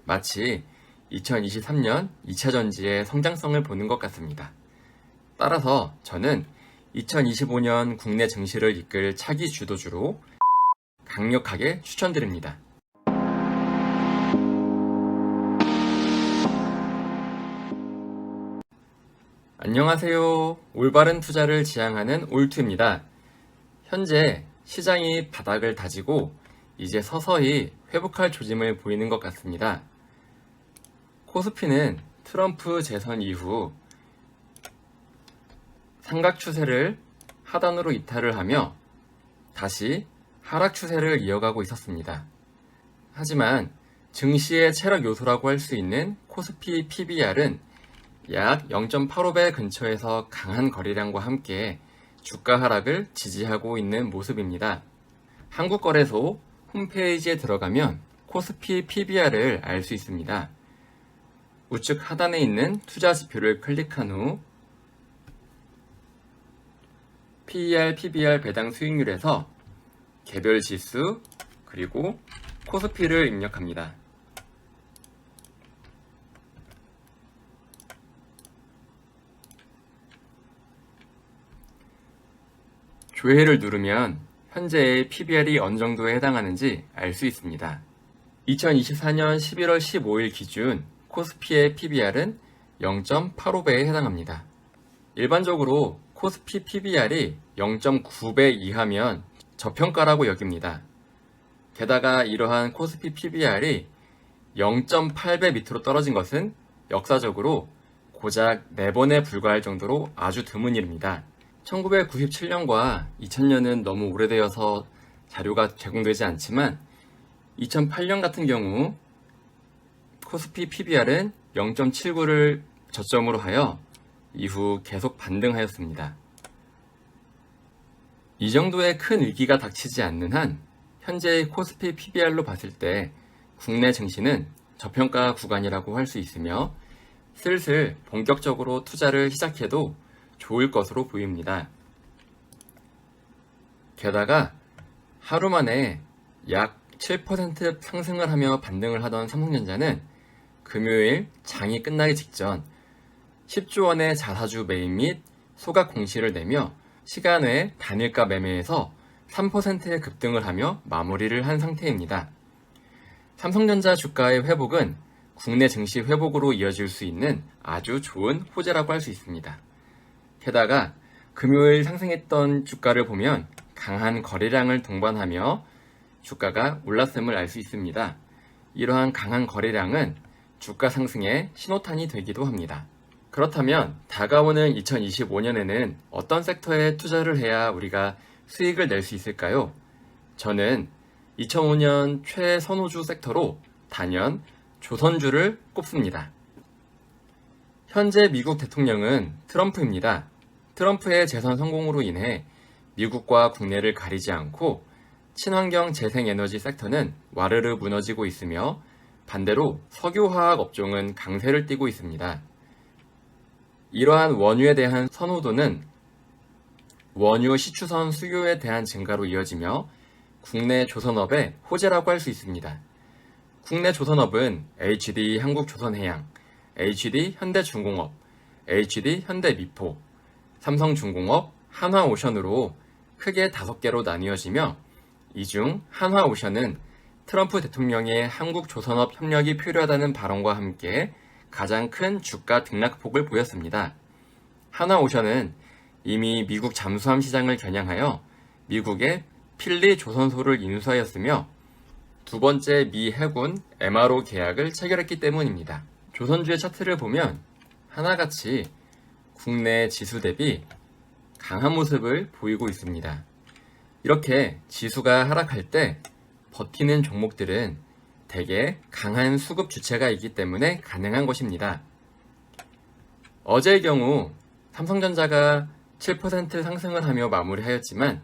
마치 2023년 2차전지의 성장성을 보는 것 같습니다. 따라서 저는 2025년 국내 증시를 이끌 차기 주도주로 강력하게 추천드립니다. 안녕하세요. 올바른 투자를 지향하는 올투입니다. 현재 시장이 바닥을 다지고 이제 서서히 회복할 조짐을 보이는 것 같습니다. 코스피는 트럼프 재선 이후 상각 추세를 하단으로 이탈을 하며 다시 하락 추세를 이어가고 있었습니다. 하지만 증시의 체력 요소라고 할 수 있는 코스피 PBR은 약 0.85배 근처에서 강한 거래량과 함께 주가 하락을 지지하고 있는 모습입니다. 한국거래소 홈페이지에 들어가면 코스피 PBR을 알 수 있습니다. 우측 하단에 있는 투자 지표를 클릭한 후 PER, PBR 배당 수익률에서 개별 지수 그리고 코스피를 입력합니다. 조회를 누르면 현재의 PBR이 어느 정도에 해당하는지 알 수 있습니다. 2024년 11월 15일 기준 코스피의 PBR은 0.85배에 해당합니다. 일반적으로 코스피 PBR이 0.9배 이하면 저평가라고 여깁니다. 게다가 이러한 코스피 PBR이 0.8배 밑으로 떨어진 것은 역사적으로 고작 4번에 불과할 정도로 아주 드문 일입니다. 1997년과 2000년은 너무 오래되어서 자료가 제공되지 않지만 2008년 같은 경우 코스피 PBR은 0.79를 저점으로 하여 이후 계속 반등하였습니다. 이 정도의 큰 위기가 닥치지 않는 한 현재의 코스피 PBR로 봤을 때 국내 증시는 저평가 구간이라고 할 수 있으며 슬슬 본격적으로 투자를 시작해도 좋을 것으로 보입니다. 게다가 하루 만에 약 7% 상승을 하며 반등을 하던 삼성전자는 금요일 장이 끝나기 직전 10조 원의 자사주 매입 및 소각 공시를 내며 시간 외 단일가 매매에서 3%의 급등을 하며 마무리를 한 상태입니다. 삼성전자 주가의 회복은 국내 증시 회복으로 이어질 수 있는 아주 좋은 호재라고 할 수 있습니다. 게다가 금요일 상승했던 주가를 보면 강한 거래량을 동반하며 주가가 올랐음을 알 수 있습니다. 이러한 강한 거래량은 주가 상승의 신호탄이 되기도 합니다. 그렇다면 다가오는 2025년에는 어떤 섹터에 투자를 해야 우리가 수익을 낼 수 있을까요? 저는 2005년 최선호주 섹터로 단연 조선주를 꼽습니다. 현재 미국 대통령은 트럼프입니다. 트럼프의 재선 성공으로 인해 미국과 국내를 가리지 않고 친환경 재생에너지 섹터는 와르르 무너지고 있으며 반대로 석유화학 업종은 강세를 띠고 있습니다. 이러한 원유에 대한 선호도는 원유 시추선 수요에 대한 증가로 이어지며 국내 조선업의 호재라고 할 수 있습니다. 국내 조선업은 HD 한국조선해양, HD 현대중공업, HD 현대미포, 삼성중공업, 한화오션으로 크게 5개로 나뉘어지며 이 중 한화오션은 트럼프 대통령의 한국조선업 협력이 필요하다는 발언과 함께 가장 큰 주가 등락폭을 보였습니다. 한화오션은 이미 미국 잠수함 시장을 겨냥하여 미국의 필리 조선소를 인수하였으며 두 번째 미 해군 MRO 계약을 체결했기 때문입니다. 조선주의 차트를 보면 하나같이 국내 지수 대비 강한 모습을 보이고 있습니다. 이렇게 지수가 하락할 때 버티는 종목들은 대개 강한 수급 주체가 있기 때문에 가능한 것입니다. 어제의 경우 삼성전자가 7% 상승을 하며 마무리하였지만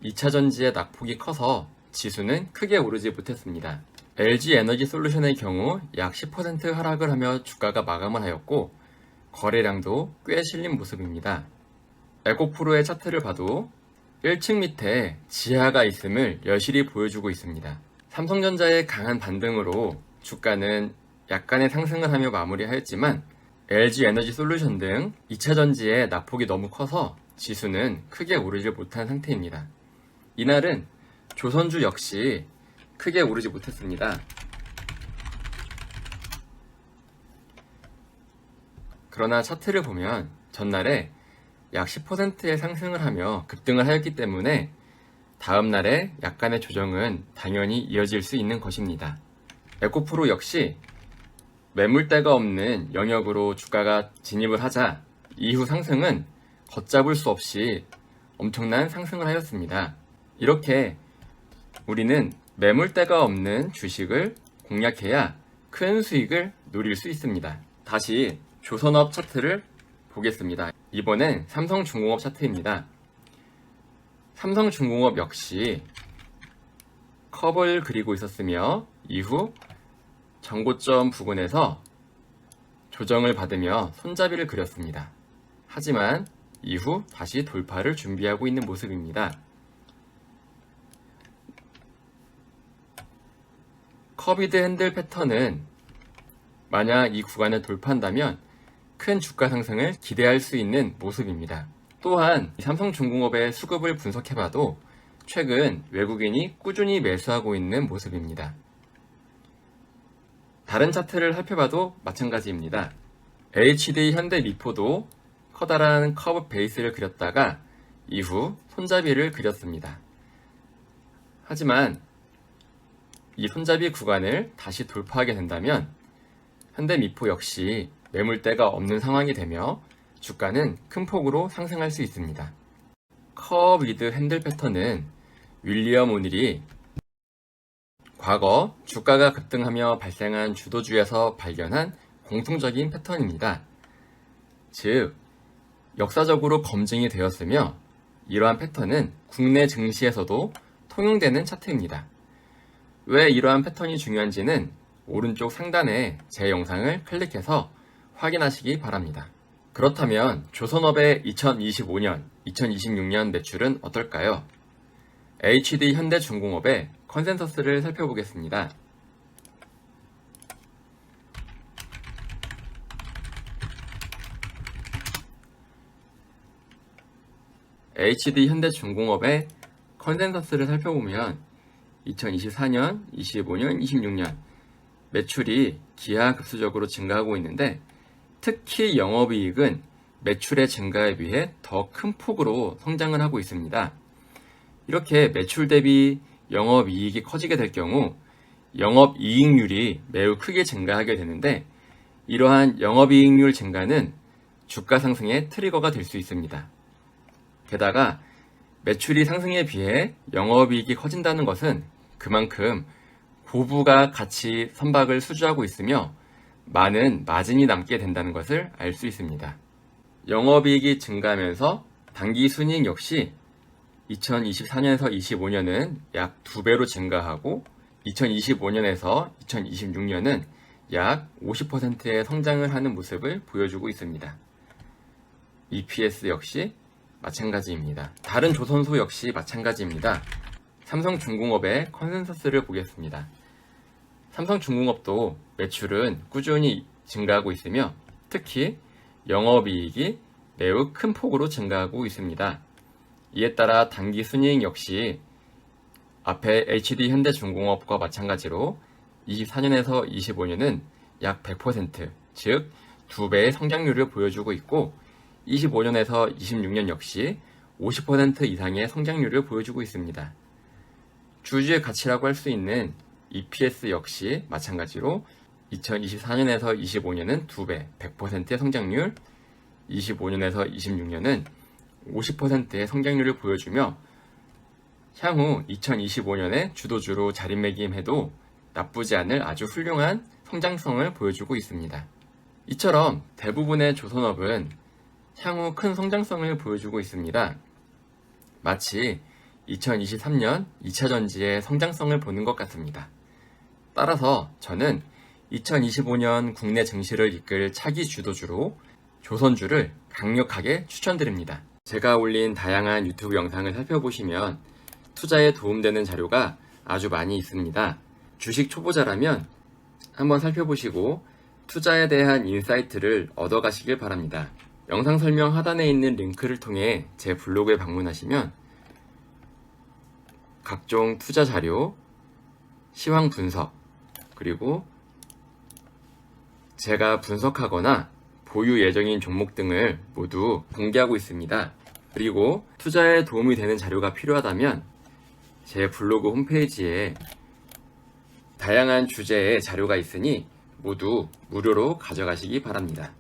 2차전지의 낙폭이 커서 지수는 크게 오르지 못했습니다. LG에너지솔루션의 경우 약 10% 하락을 하며 주가가 마감을 하였고 거래량도 꽤 실린 모습입니다. 에코프로의 차트를 봐도 1층 밑에 지하가 있음을 여실히 보여주고 있습니다. 삼성전자의 강한 반등으로 주가는 약간의 상승을 하며 마무리하였지만 LG에너지솔루션 등 2차전지의 낙폭이 너무 커서 지수는 크게 오르지 못한 상태입니다. 이날은 조선주 역시 크게 오르지 못했습니다. 그러나 차트를 보면 전날에 약 10%의 상승을 하며 급등을 하였기 때문에 다음날에 약간의 조정은 당연히 이어질 수 있는 것입니다. 에코프로 역시 매물대가 없는 영역으로 주가가 진입을 하자 이후 상승은 걷잡을 수 없이 엄청난 상승을 하였습니다. 이렇게 우리는 매물대가 없는 주식을 공략해야 큰 수익을 누릴 수 있습니다. 다시 조선업 차트를 보겠습니다. 이번엔 삼성중공업 차트입니다. 삼성중공업 역시 컵을 그리고 있었으며 이후 전고점 부근에서 조정을 받으며 손잡이를 그렸습니다. 하지만 이후 다시 돌파를 준비하고 있는 모습입니다. 커비드 핸들 패턴은 만약 이 구간을 돌파한다면 큰 주가 상승을 기대할 수 있는 모습입니다. 또한 삼성중공업의 수급을 분석해봐도 최근 외국인이 꾸준히 매수하고 있는 모습입니다. 다른 차트를 살펴봐도 마찬가지입니다. HD 현대미포도 커다란 커브 베이스를 그렸다가 이후 손잡이를 그렸습니다. 하지만 이 손잡이 구간을 다시 돌파하게 된다면 현대미포 역시 매물대가 없는 상황이 되며 주가는 큰 폭으로 상승할 수 있습니다. 커브 위드 핸들 패턴은 윌리엄 오닐이 과거 주가가 급등하며 발생한 주도주에서 발견한 공통적인 패턴입니다. 즉, 역사적으로 검증이 되었으며 이러한 패턴은 국내 증시에서도 통용되는 차트입니다. 왜 이러한 패턴이 중요한지는 오른쪽 상단에 제 영상을 클릭해서 확인하시기 바랍니다. 그렇다면 조선업의 2025년, 2026년 매출은 어떨까요? HD 현대중공업의 컨센서스를 살펴보겠습니다. HD 현대중공업의 컨센서스를 살펴보면 2024년, 25년, 26년 매출이 기하급수적으로 증가하고 있는데 특히 영업이익은 매출의 증가에 비해 더 큰 폭으로 성장을 하고 있습니다. 이렇게 매출 대비 영업이익이 커지게 될 경우 영업이익률이 매우 크게 증가하게 되는데 이러한 영업이익률 증가는 주가 상승의 트리거가 될 수 있습니다. 게다가 매출이 상승에 비해 영업이익이 커진다는 것은 그만큼 고부가 같이 선박을 수주하고 있으며 많은 마진이 남게 된다는 것을 알 수 있습니다. 영업이익이 증가하면서 당기순이익 역시 2024년에서 25년은 약 2배로 증가하고 2025년에서 2026년은 약 50%의 성장을 하는 모습을 보여주고 있습니다. EPS 역시 마찬가지입니다. 다른 조선소 역시 마찬가지입니다. 삼성중공업의 컨센서스를 보겠습니다. 삼성중공업도 매출은 꾸준히 증가하고 있으며 특히 영업이익이 매우 큰 폭으로 증가하고 있습니다. 이에 따라 당기순이익 역시 앞에 HD 현대중공업과 마찬가지로 24년에서 25년은 약 100%, 즉 2배의 성장률을 보여주고 있고 25년에서 26년 역시 50% 이상의 성장률을 보여주고 있습니다. 주주의 가치라고 할 수 있는 EPS 역시 마찬가지로 2024년에서 25년은 2배, 100%의 성장률, 25년에서 26년은 50%의 성장률을 보여주며 향후 2025년에 주도주로 자리매김해도 나쁘지 않을 아주 훌륭한 성장성을 보여주고 있습니다. 이처럼 대부분의 조선업은 향후 큰 성장성을 보여주고 있습니다. 마치 2023년 2차전지의 성장성을 보는 것 같습니다. 따라서 저는 2025년 국내 증시를 이끌 차기 주도주로 조선주를 강력하게 추천드립니다. 제가 올린 다양한 유튜브 영상을 살펴보시면 투자에 도움되는 자료가 아주 많이 있습니다. 주식 초보자라면 한번 살펴보시고 투자에 대한 인사이트를 얻어가시길 바랍니다. 영상 설명 하단에 있는 링크를 통해 제 블로그에 방문하시면 각종 투자 자료, 시황 분석, 그리고 제가 분석하거나 보유 예정인 종목 등을 모두 공개하고 있습니다. 그리고 투자에 도움이 되는 자료가 필요하다면 제 블로그 홈페이지에 다양한 주제의 자료가 있으니 모두 무료로 가져가시기 바랍니다.